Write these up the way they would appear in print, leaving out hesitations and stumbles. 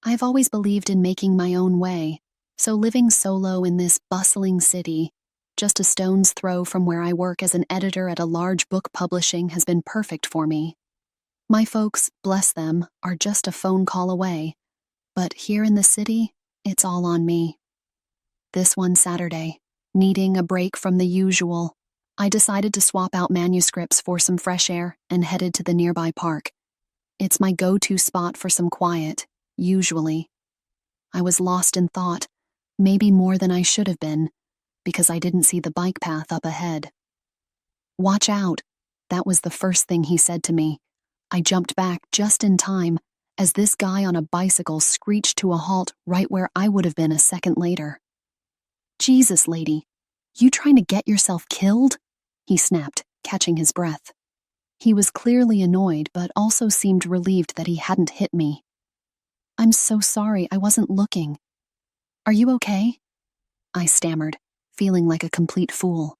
I've always believed in making my own way, so living solo in this bustling city, just a stone's throw from where I work as an editor at a large book publishing, has been perfect for me. My folks, bless them, are just a phone call away, but here in the city, it's all on me. This one Saturday, needing a break from the usual, I decided to swap out manuscripts for some fresh air and headed to the nearby park. It's my go-to spot for some quiet, usually. I was lost in thought, maybe more than I should have been, because I didn't see the bike path up ahead. "Watch out," that was the first thing he said to me. I jumped back just in time as this guy on a bicycle screeched to a halt right where I would have been a second later. "Jesus, lady, you trying to get yourself killed?" he snapped, catching his breath. He was clearly annoyed, but also seemed relieved that he hadn't hit me. "I'm so sorry, I wasn't looking. Are you okay?" I stammered, feeling like a complete fool.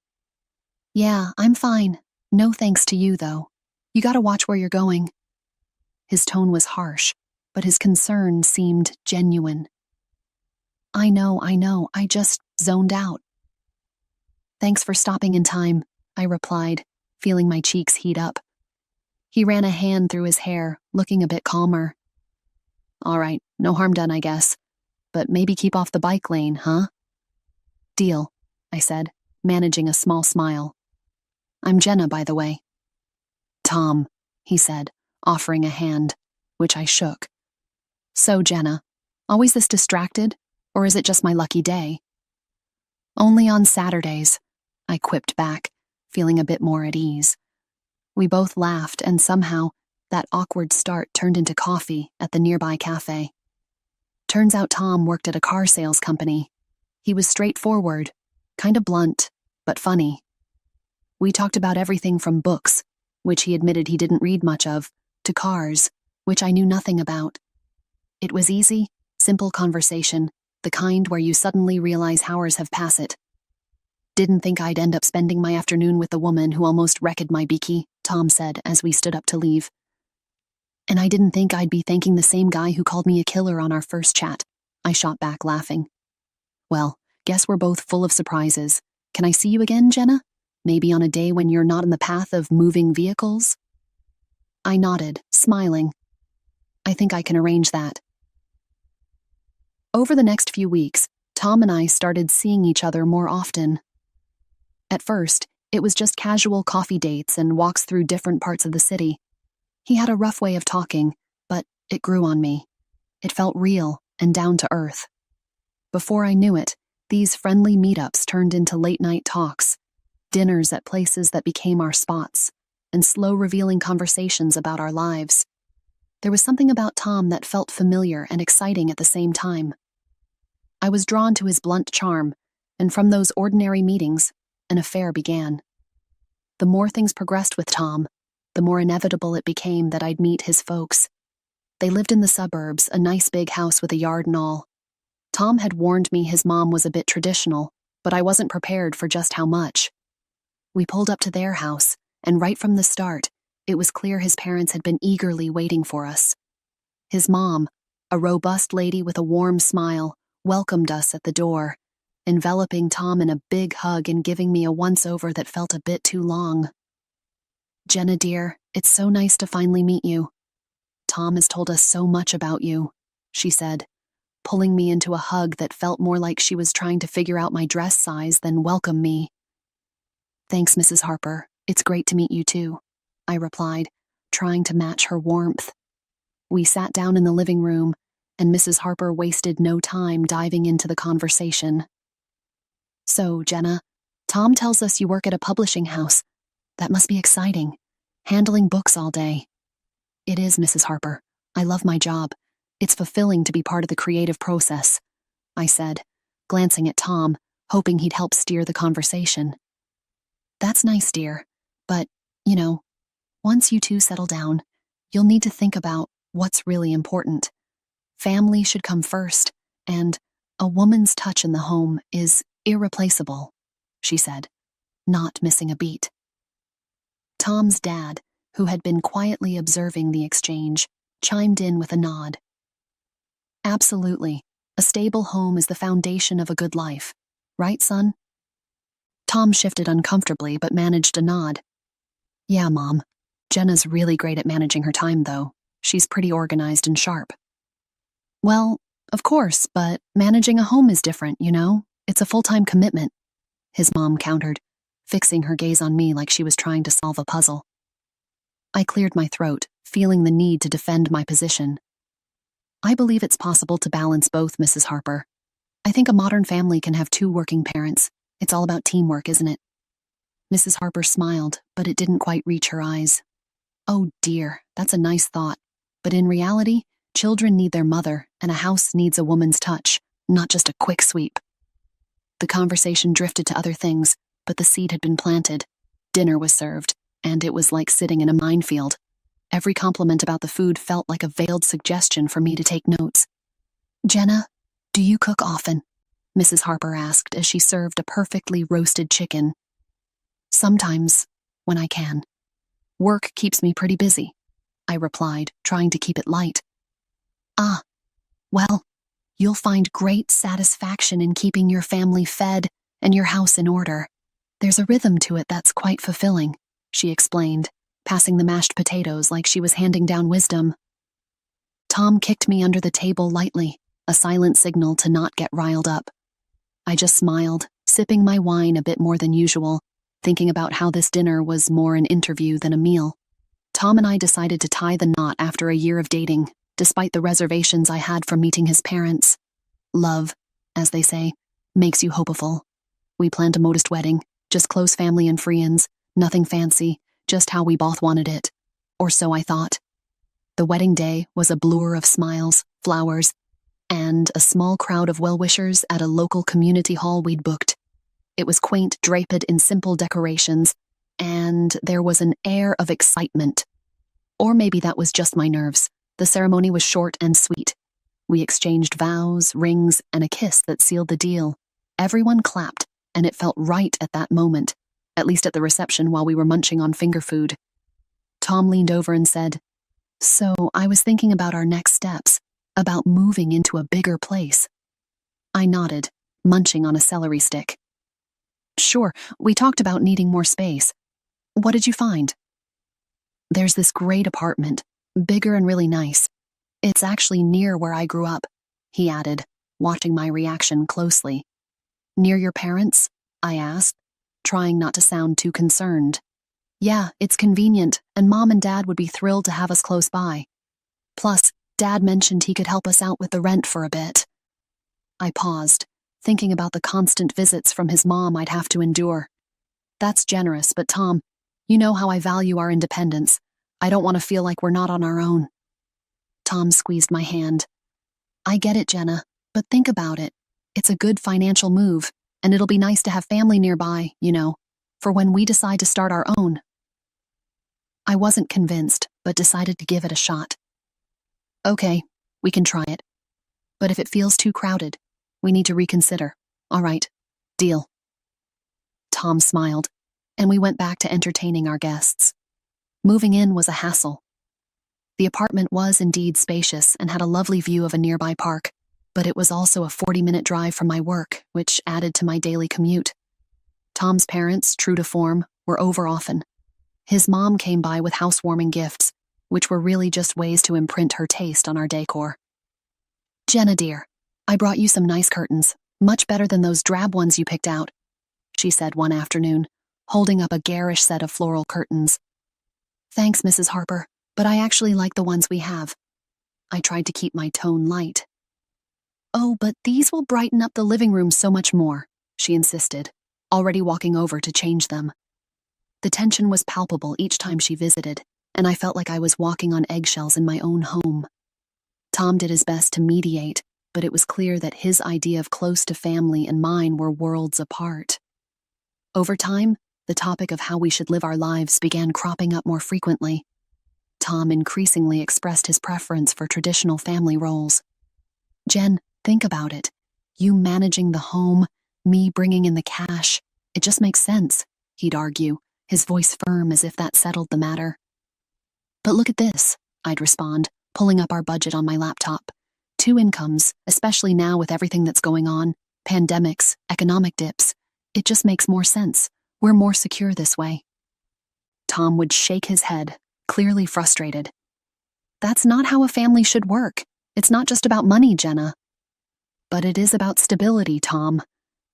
"Yeah, I'm fine. No thanks to you, though. You gotta watch where you're going." His tone was harsh, but his concern seemed genuine. I know, I just zoned out." "Thanks for stopping in time," I replied, feeling my cheeks heat up. He ran a hand through his hair, looking a bit calmer. "All right, no harm done, I guess. But maybe keep off the bike lane, huh?" "Deal," I said, managing a small smile. "I'm Jenna, by the way." "Tom," he said, offering a hand, which I shook. "So, Jenna, always this distracted, or is it just my lucky day?" "Only on Saturdays," I quipped back, feeling a bit more at ease. We both laughed, and somehow, that awkward start turned into coffee at the nearby cafe. Turns out Tom worked at a car sales company. He was straightforward, kinda blunt, but funny. We talked about everything from books, which he admitted he didn't read much of, to cars, which I knew nothing about. It was easy, simple conversation, the kind where you suddenly realize hours have passed. "Didn't think I'd end up spending my afternoon with the woman who almost wrecked my biki," Tom said as we stood up to leave. "And I didn't think I'd be thanking the same guy who called me a killer on our first chat," I shot back, laughing. "Well, guess we're both full of surprises. Can I see you again, Jenna? Maybe on a day when you're not in the path of moving vehicles?" I nodded, smiling. "I think I can arrange that." Over the next few weeks, Tom and I started seeing each other more often. At first, it was just casual coffee dates and walks through different parts of the city. He had a rough way of talking, but it grew on me. It felt real and down to earth. Before I knew it, these friendly meetups turned into late-night talks, dinners at places that became our spots, and slow revealing conversations about our lives. There was something about Tom that felt familiar and exciting at the same time. I was drawn to his blunt charm, and from those ordinary meetings, an affair began. The more things progressed with Tom, the more inevitable it became that I'd meet his folks. They lived in the suburbs, a nice big house with a yard and all. Tom had warned me his mom was a bit traditional, but I wasn't prepared for just how much. We pulled up to their house, and right from the start, it was clear his parents had been eagerly waiting for us. His mom, a robust lady with a warm smile, welcomed us at the door, enveloping Tom in a big hug and giving me a once-over that felt a bit too long. "Jenna, dear, it's so nice to finally meet you. Tom has told us so much about you," she said, pulling me into a hug that felt more like she was trying to figure out my dress size than welcome me. "Thanks, Mrs. Harper. It's great to meet you too," I replied, trying to match her warmth. We sat down in the living room, and Mrs. Harper wasted no time diving into the conversation. "So, Jenna, Tom tells us you work at a publishing house. That must be exciting, handling books all day." "It is, Mrs. Harper. I love my job. It's fulfilling to be part of the creative process," I said, glancing at Tom, hoping he'd help steer the conversation. "That's nice, dear. But, once you two settle down, you'll need to think about what's really important. Family should come first, and a woman's touch in the home is irreplaceable," she said, not missing a beat. Tom's dad, who had been quietly observing the exchange, chimed in with a nod. Absolutely. A stable home is the foundation of a good life. Right, son? Tom shifted uncomfortably but managed a nod. Yeah, Mom. Jenna's really great at managing her time, though. She's pretty organized and sharp. Well, of course, but managing a home is different, you know? It's a full-time commitment, his mom countered, fixing her gaze on me like she was trying to solve a puzzle. I cleared my throat, feeling the need to defend my position. I believe it's possible to balance both, Mrs. Harper. I think a modern family can have 2 working parents. It's all about teamwork, isn't it? Mrs. Harper smiled, but it didn't quite reach her eyes. Oh dear, that's a nice thought. But in reality, children need their mother, and a house needs a woman's touch, not just a quick sweep. The conversation drifted to other things, but the seed had been planted. Dinner was served, and it was like sitting in a minefield. Every compliment about the food felt like a veiled suggestion for me to take notes. Jenna, do you cook often? Mrs. Harper asked as she served a perfectly roasted chicken. Sometimes, when I can. Work keeps me pretty busy, I replied, trying to keep it light. Ah, well, you'll find great satisfaction in keeping your family fed and your house in order. There's a rhythm to it that's quite fulfilling, she explained, passing the mashed potatoes like she was handing down wisdom. Tom kicked me under the table lightly, a silent signal to not get riled up. I just smiled, sipping my wine a bit more than usual, thinking about how this dinner was more an interview than a meal. Tom and I decided to tie the knot after a year of dating, despite the reservations I had from meeting his parents. Love, as they say, makes you hopeful. We planned a modest wedding, just close family and friends, nothing fancy, just how we both wanted it. Or so I thought. The wedding day was a blur of smiles, flowers, and a small crowd of well-wishers at a local community hall we'd booked. It was quaint, draped in simple decorations, and there was an air of excitement. Or maybe that was just my nerves. The ceremony was short and sweet. We exchanged vows, rings, and a kiss that sealed the deal. Everyone clapped, and it felt right at that moment, at least at the reception while we were munching on finger food. Tom leaned over and said, "So I was thinking about our next steps, about moving into a bigger place." I nodded, munching on a celery stick. Sure, we talked about needing more space. What did you find? There's this great apartment, bigger and really nice. It's actually near where I grew up, he added, watching my reaction closely. Near your parents? I asked, trying not to sound too concerned. Yeah, it's convenient, and Mom and Dad would be thrilled to have us close by. Plus, Dad mentioned he could help us out with the rent for a bit. I paused, thinking about the constant visits from his mom I'd have to endure. That's generous, but Tom, you know how I value our independence. I don't want to feel like we're not on our own. Tom squeezed my hand. I get it, Jenna, but think about it. It's a good financial move, and it'll be nice to have family nearby, you know, for when we decide to start our own. I wasn't convinced, but decided to give it a shot. Okay, we can try it. But if it feels too crowded, we need to reconsider. All right, deal. Tom smiled, and we went back to entertaining our guests. Moving in was a hassle. The apartment was indeed spacious and had a lovely view of a nearby park, but it was also a 40-minute drive from my work, which added to my daily commute. Tom's parents, true to form, were over often. His mom came by with housewarming gifts, which were really just ways to imprint her taste on our decor. Jenna, dear, I brought you some nice curtains, much better than those drab ones you picked out, she said one afternoon, holding up a garish set of floral curtains. Thanks, Mrs. Harper, but I actually like the ones we have. I tried to keep my tone light. Oh, but these will brighten up the living room so much more, she insisted, already walking over to change them. The tension was palpable each time she visited, and I felt like I was walking on eggshells in my own home. Tom did his best to mediate, but it was clear that his idea of close to family and mine were worlds apart. Over time, the topic of how we should live our lives began cropping up more frequently. Tom increasingly expressed his preference for traditional family roles. Jen, think about it. You managing the home, me bringing in the cash. It just makes sense, he'd argue, his voice firm as if that settled the matter. But look at this, I'd respond, pulling up our budget on my laptop. 2 incomes, especially now with everything that's going on, pandemics, economic dips. It just makes more sense. We're more secure this way. Tom would shake his head, clearly frustrated. That's not how a family should work. It's not just about money, Jenna. But it is about stability, Tom.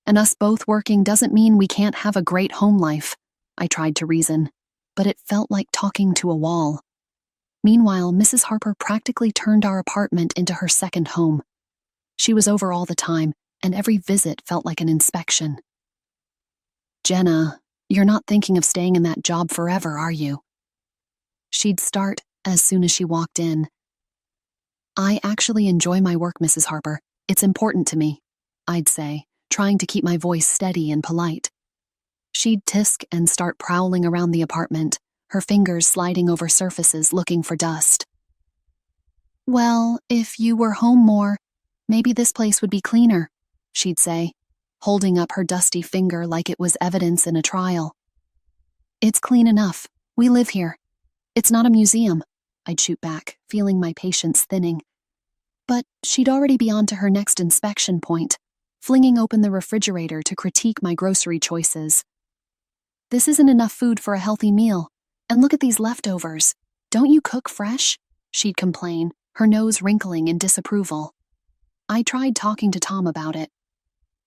And us both working doesn't mean we can't have a great home life. I tried to reason, but it felt like talking to a wall. Meanwhile, Mrs. Harper practically turned our apartment into her second home. She was over all the time, and every visit felt like an inspection. Jenna, you're not thinking of staying in that job forever, are you? She'd start as soon as she walked in. I actually enjoy my work, Mrs. Harper. It's important to me, I'd say, trying to keep my voice steady and polite. She'd tisk and start prowling around the apartment, her fingers sliding over surfaces looking for dust. Well, if you were home more, maybe this place would be cleaner, she'd say, holding up her dusty finger like it was evidence in a trial. It's clean enough. We live here. It's not a museum, I'd shoot back, feeling my patience thinning. But she'd already be on to her next inspection point, flinging open the refrigerator to critique my grocery choices. This isn't enough food for a healthy meal. And look at these leftovers. Don't you cook fresh? She'd complain, her nose wrinkling in disapproval. I tried talking to Tom about it.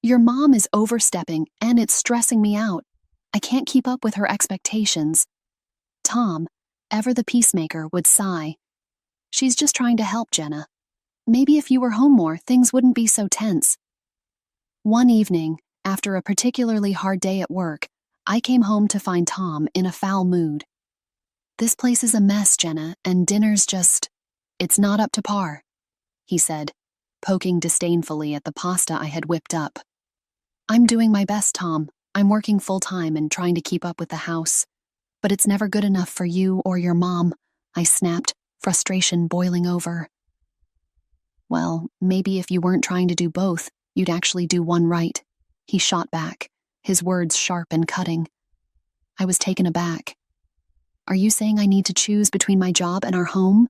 Your mom is overstepping, and it's stressing me out. I can't keep up with her expectations. Tom, ever the peacemaker, would sigh. She's just trying to help, Jenna. Maybe if you were home more, things wouldn't be so tense. One evening, after a particularly hard day at work, I came home to find Tom in a foul mood. This place is a mess, Jenna, and dinner's it's not up to par, he said, poking disdainfully at the pasta I had whipped up. I'm doing my best, Tom. I'm working full-time and trying to keep up with the house. But it's never good enough for you or your mom, I snapped, frustration boiling over. Well, maybe if you weren't trying to do both, you'd actually do one right, he shot back, his words sharp and cutting. I was taken aback. Are you saying I need to choose between my job and our home?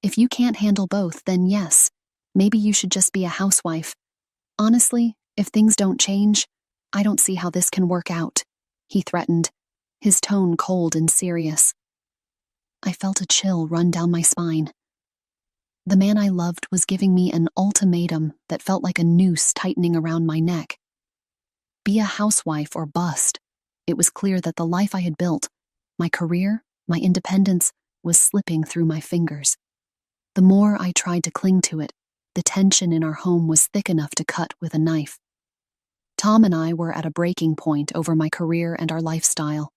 If you can't handle both, then yes, maybe you should just be a housewife. Honestly, if things don't change, I don't see how this can work out, he threatened, his tone cold and serious. I felt a chill run down my spine. The man I loved was giving me an ultimatum that felt like a noose tightening around my neck. Be a housewife or bust. It was clear that the life I had built, my career, my independence, was slipping through my fingers. The more I tried to cling to it, the tension in our home was thick enough to cut with a knife. Tom and I were at a breaking point over my career and our lifestyle.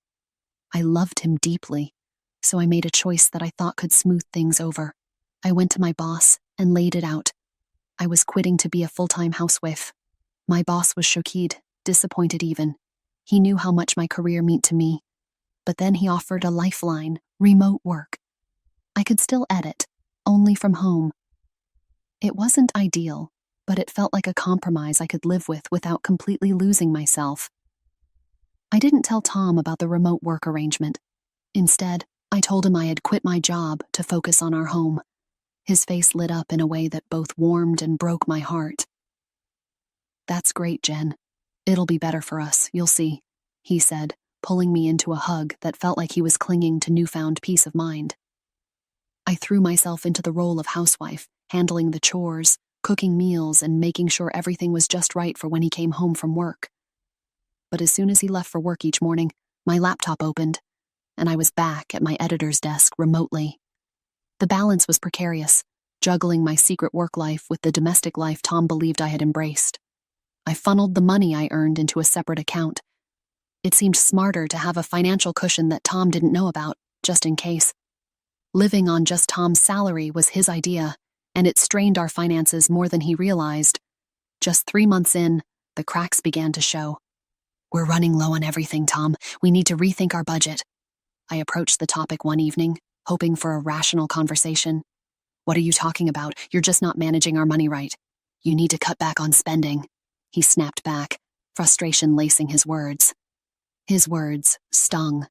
I loved him deeply, so I made a choice that I thought could smooth things over. I went to my boss and laid it out. I was quitting to be a full-time housewife. My boss was shocked, disappointed even. He knew how much my career meant to me. But then he offered a lifeline, remote work. I could still edit, only from home. It wasn't ideal, but it felt like a compromise I could live with without completely losing myself. I didn't tell Tom about the remote work arrangement. Instead, I told him I had quit my job to focus on our home. His face lit up in a way that both warmed and broke my heart. That's great, Jen. It'll be better for us, you'll see, he said, pulling me into a hug that felt like he was clinging to newfound peace of mind. I threw myself into the role of housewife, handling the chores, cooking meals, and making sure everything was just right for when he came home from work. But as soon as he left for work each morning, my laptop opened, and I was back at my editor's desk remotely. The balance was precarious, juggling my secret work life with the domestic life Tom believed I had embraced. I funneled the money I earned into a separate account. It seemed smarter to have a financial cushion that Tom didn't know about, just in case. Living on just Tom's salary was his idea, and it strained our finances more than he realized. Just 3 months in, the cracks began to show. We're running low on everything, Tom. We need to rethink our budget. I approached the topic one evening, hoping for a rational conversation. What are you talking about? You're just not managing our money right. You need to cut back on spending. He snapped back, frustration lacing his words. His words stung.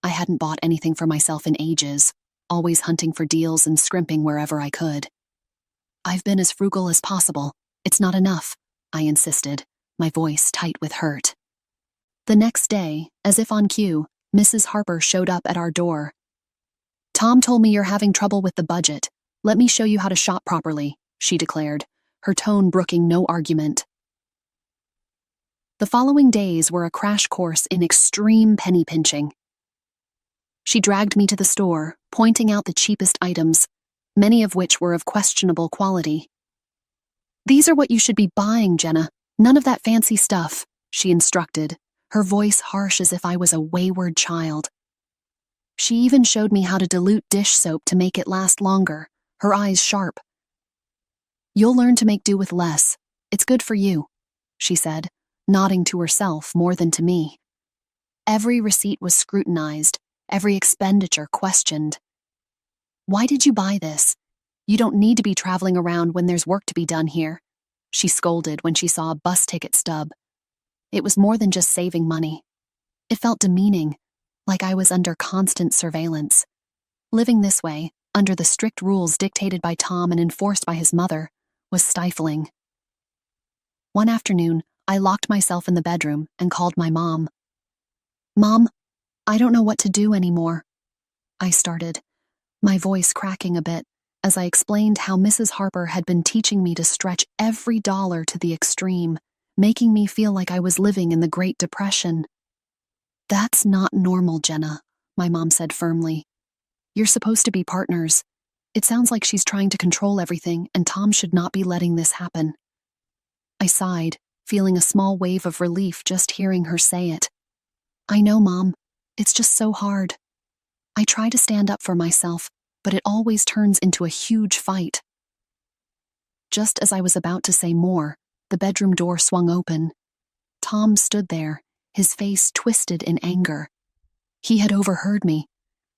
I hadn't bought anything for myself in ages, always hunting for deals and scrimping wherever I could. I've been as frugal as possible. It's not enough, I insisted, my voice tight with hurt. The next day, as if on cue, Mrs. Harper showed up at our door. Tom told me you're having trouble with the budget. Let me show you how to shop properly, she declared, her tone brooking no argument. The following days were a crash course in extreme penny pinching. She dragged me to the store, pointing out the cheapest items, many of which were of questionable quality. These are what you should be buying, Jenna. None of that fancy stuff, she instructed, her voice harsh as if I was a wayward child. She even showed me how to dilute dish soap to make it last longer, her eyes sharp. You'll learn to make do with less. It's good for you, she said, nodding to herself more than to me. Every receipt was scrutinized, every expenditure questioned. Why did you buy this? You don't need to be traveling around when there's work to be done here, she scolded when she saw a bus ticket stub. It was more than just saving money. It felt demeaning, like I was under constant surveillance. Living this way, under the strict rules dictated by Tom and enforced by his mother, was stifling. One afternoon, I locked myself in the bedroom and called my mom. Mom, I don't know what to do anymore, I started, my voice cracking a bit as I explained how Mrs. Harper had been teaching me to stretch every dollar to the extreme, making me feel like I was living in the Great Depression. That's not normal, Jenna, my mom said firmly. You're supposed to be partners. It sounds like she's trying to control everything, and Tom should not be letting this happen. I sighed, feeling a small wave of relief just hearing her say it. I know, Mom. It's just so hard. I try to stand up for myself, but it always turns into a huge fight. Just as I was about to say more, the bedroom door swung open. Tom stood there, his face twisted in anger. He had overheard me.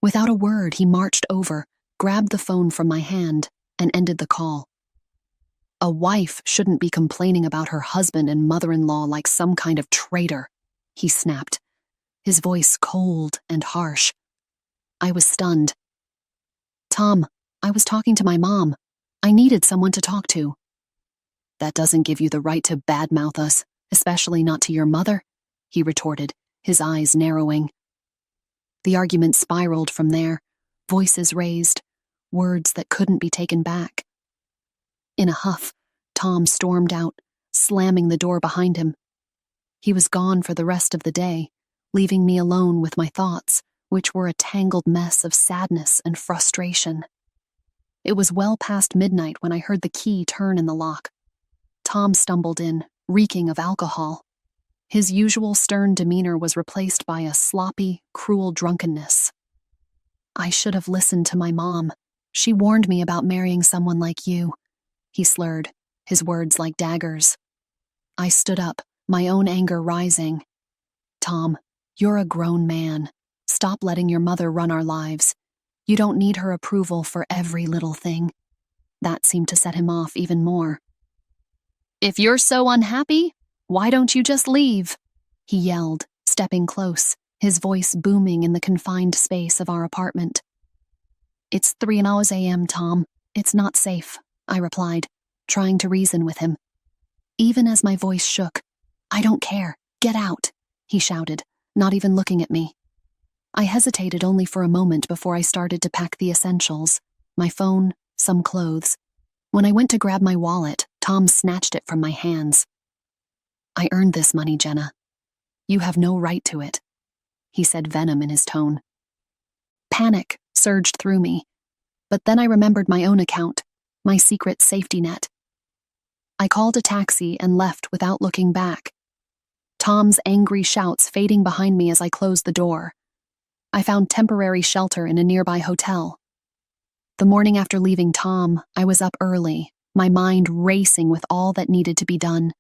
Without a word, he marched over, grabbed the phone from my hand, and ended the call. A wife shouldn't be complaining about her husband and mother-in-law like some kind of traitor, he snapped, his voice cold and harsh. I was stunned. Tom, I was talking to my mom. I needed someone to talk to. That doesn't give you the right to badmouth us, especially not to your mother, he retorted, his eyes narrowing. The argument spiraled from there, voices raised, words that couldn't be taken back. In a huff, Tom stormed out, slamming the door behind him. He was gone for the rest of the day, leaving me alone with my thoughts, which were a tangled mess of sadness and frustration. It was well past midnight when I heard the key turn in the lock. Tom stumbled in, reeking of alcohol. His usual stern demeanor was replaced by a sloppy, cruel drunkenness. I should have listened to my mom. She warned me about marrying someone like you, he slurred, his words like daggers. I stood up, my own anger rising. Tom, you're a grown man. Stop letting your mother run our lives. You don't need her approval for every little thing. That seemed to set him off even more. If you're so unhappy, why don't you just leave? He yelled, stepping close, his voice booming in the confined space of our apartment. It's 3 a.m., Tom. It's not safe, I replied, trying to reason with him. Even as my voice shook, I don't care. Get out, he shouted, not even looking at me. I hesitated only for a moment before I started to pack the essentials, my phone, some clothes. When I went to grab my wallet, Tom snatched it from my hands. I earned this money, Jenna. You have no right to it, he said, venom in his tone. Panic surged through me, but then I remembered my own account, my secret safety net. I called a taxi and left without looking back, Tom's angry shouts fading behind me as I closed the door. I found temporary shelter in a nearby hotel. The morning after leaving Tom, I was up early, my mind racing with all that needed to be done.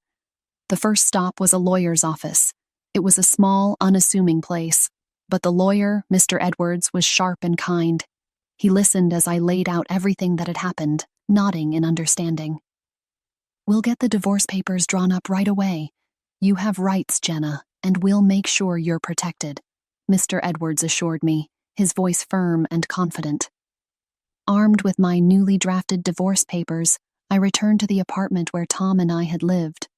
The first stop was a lawyer's office. It was a small, unassuming place, but the lawyer, Mr. Edwards, was sharp and kind. He listened as I laid out everything that had happened, nodding in understanding. We'll get the divorce papers drawn up right away. You have rights, Jenna, and we'll make sure you're protected, Mr. Edwards assured me, his voice firm and confident. Armed with my newly drafted divorce papers, I returned to the apartment where Tom and I had lived.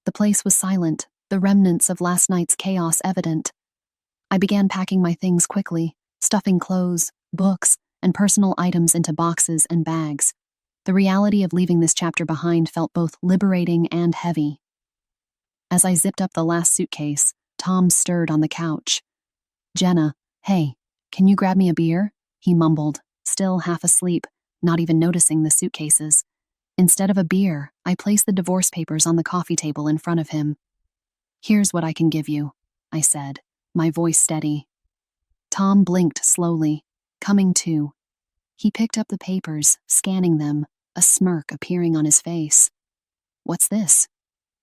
The place was silent, the remnants of last night's chaos evident. I began packing my things quickly, stuffing clothes, books, and personal items into boxes and bags. The reality of leaving this chapter behind felt both liberating and heavy. As I zipped up the last suitcase, Tom stirred on the couch. "Jenna, hey, can you grab me a beer?" he mumbled, still half asleep, not even noticing the suitcases. Instead of a beer, I placed the divorce papers on the coffee table in front of him. "Here's what I can give you," I said, my voice steady. Tom blinked slowly, coming to. He picked up the papers, scanning them, a smirk appearing on his face. "What's this?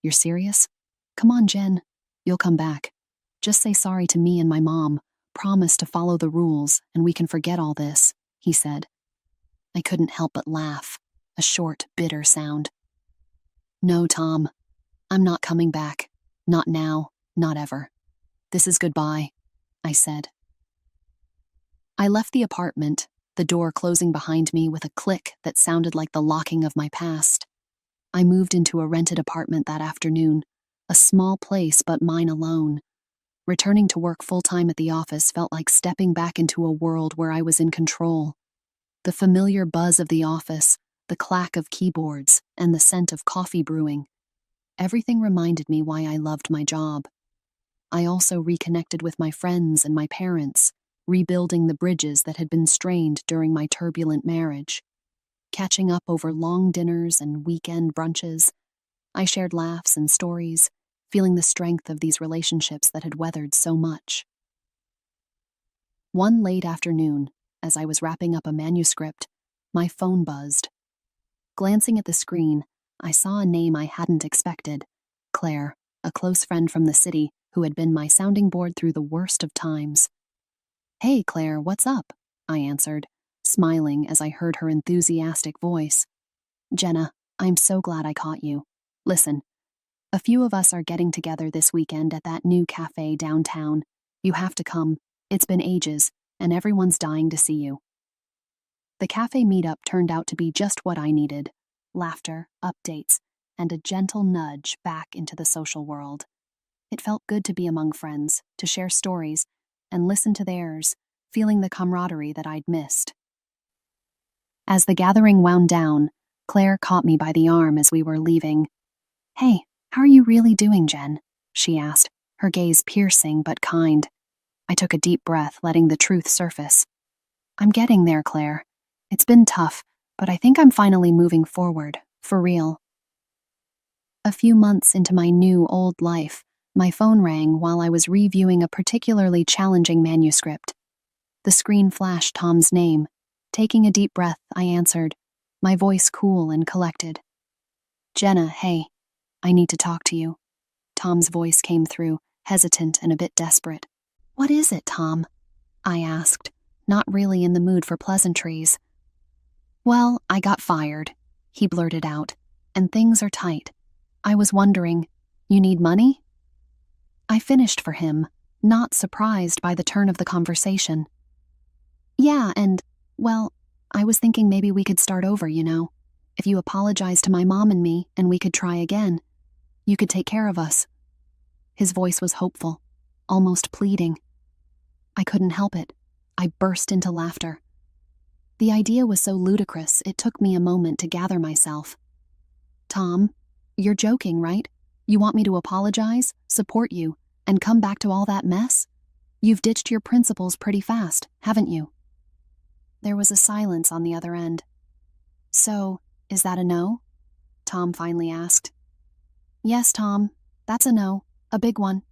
You're serious? Come on, Jen. You'll come back. Just say sorry to me and my mom. Promise to follow the rules, and we can forget all this," he said. I couldn't help but laugh, a short, bitter sound. "No, Tom. I'm not coming back. Not now, not ever. This is goodbye," I said. I left the apartment, the door closing behind me with a click that sounded like the locking of my past. I moved into a rented apartment that afternoon, a small place but mine alone. Returning to work full-time at the office felt like stepping back into a world where I was in control. The familiar buzz of the office, the clack of keyboards, and the scent of coffee brewing. Everything reminded me why I loved my job. I also reconnected with my friends and my parents, rebuilding the bridges that had been strained during my turbulent marriage. Catching up over long dinners and weekend brunches, I shared laughs and stories, feeling the strength of these relationships that had weathered so much. One late afternoon, as I was wrapping up a manuscript, my phone buzzed. Glancing at the screen, I saw a name I hadn't expected: Claire, a close friend from the city who had been my sounding board through the worst of times. "Hey, Claire, what's up?" I answered, smiling as I heard her enthusiastic voice. "Jenna, I'm so glad I caught you. Listen, a few of us are getting together this weekend at that new cafe downtown. You have to come. It's been ages, and everyone's dying to see you." The cafe meetup turned out to be just what I needed: laughter, updates, and a gentle nudge back into the social world. It felt good to be among friends, to share stories, and listen to theirs, feeling the camaraderie that I'd missed. As the gathering wound down, Claire caught me by the arm as we were leaving. "Hey, how are you really doing, Jen?" she asked, her gaze piercing but kind. I took a deep breath, letting the truth surface. "I'm getting there, Claire. It's been tough, but I think I'm finally moving forward, for real." A few months into my new old life, my phone rang while I was reviewing a particularly challenging manuscript. The screen flashed Tom's name. Taking a deep breath, I answered, my voice cool and collected. "Jenna, hey, I need to talk to you." Tom's voice came through, hesitant and a bit desperate. "What is it, Tom?" I asked, not really in the mood for pleasantries. "Well, I got fired," he blurted out, "and things are tight. I was wondering, you need money?" I finished for him, not surprised by the turn of the conversation. "Yeah, and, well, I was thinking maybe we could start over, you know. If you apologize to my mom and me, and we could try again. You could take care of us." His voice was hopeful, almost pleading. I couldn't help it. I burst into laughter. The idea was so ludicrous, it took me a moment to gather myself. "Tom, you're joking, right? You want me to apologize, support you, and come back to all that mess? You've ditched your principles pretty fast, haven't you?" There was a silence on the other end. "So, is that a no?" Tom finally asked. "Yes, Tom, that's a no, a big one,"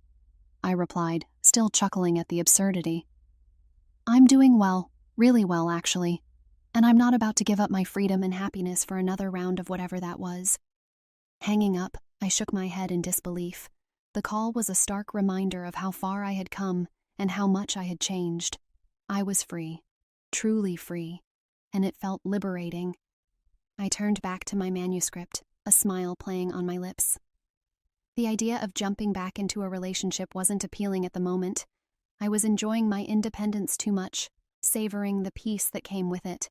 I replied, still chuckling at the absurdity. "I'm doing well, really well, actually, and I'm not about to give up my freedom and happiness for another round of whatever that was." Hanging up, I shook my head in disbelief. The call was a stark reminder of how far I had come and how much I had changed. I was free, truly free, and it felt liberating. I turned back to my manuscript, a smile playing on my lips. The idea of jumping back into a relationship wasn't appealing at the moment. I was enjoying my independence too much, savoring the peace that came with it.